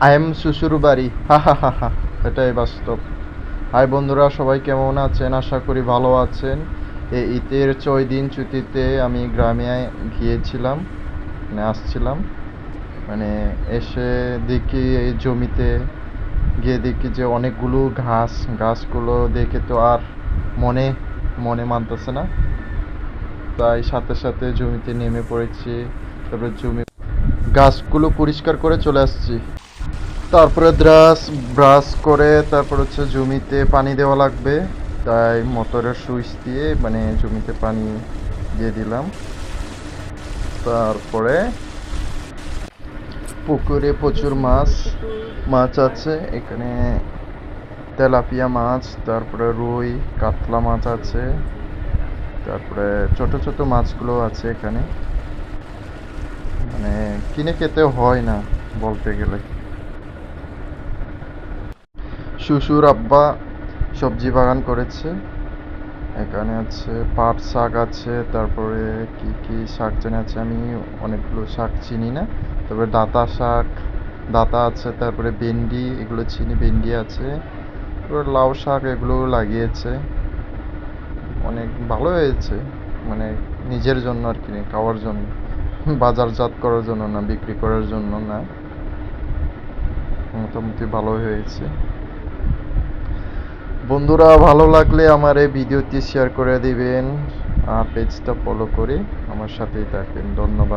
I am শ্বশুরবাড়ি, হা হা হা হা। এটাই বাস্তব। হাই বন্ধুরা, সবাই কেমন আছেন? আশা করি ভালো আছেন। এই ঈদের 6 দিন ছুটিতে আমি গ্রামে গিয়েছিলাম, মানে আসছিলাম। মানে এসে দেখি এই জমিতে গিয়ে দেখি যে অনেকগুলো গাছগুলো দেখে তো আর মনে মনে মানতেছে না। তাই সাথে সাথে জমিতে নেমে পড়েছি। তারপরে গাছগুলো পরিষ্কার করে চলে আসছি। তারপরে ব্রাশ করে তারপর হচ্ছে জমিতে পানি দেওয়া লাগবে। তাই মোটরের সুইচ দিয়ে মানে জমিতে পানি দিয়ে দিলাম। তারপরে পুকুরে প্রচুর মাছ আছে এখানে। তেলাপিয়া মাছ, তারপরে রুই, কাতলা মাছ আছে। তারপরে ছোট ছোট মাছগুলো আছে এখানে। মানে কিনে খেতে হয় না বলতে গেলে। শ্বশুর আব্বা সবজি বাগান করেছে। এখানে আছে পাট শাক আছে, তারপরে কি কি শাক জানি আছে, আমি অনেকগুলো শাক চিনি না। তারপরে দাতা আছে, তারপরে ভেন্ডি, এগুলো চিনি, ভেন্ডি আছে। তারপরে লাউ শাক এগুলো লাগিয়েছে। অনেক ভালো হয়েছে, মানে নিজের জন্য আর কি, খাওয়ার জন্য, বাজারজাত করার জন্য না, বিক্রি করার জন্য না। মোটামুটি ভালো হয়েছে। বন্ধুরা, ভালো লাগলে আমার এই ভিডিওটি শেয়ার করে দিবেন, পেজটা ফলো করে আমার সাথেই থাকবেন। ধন্যবাদ।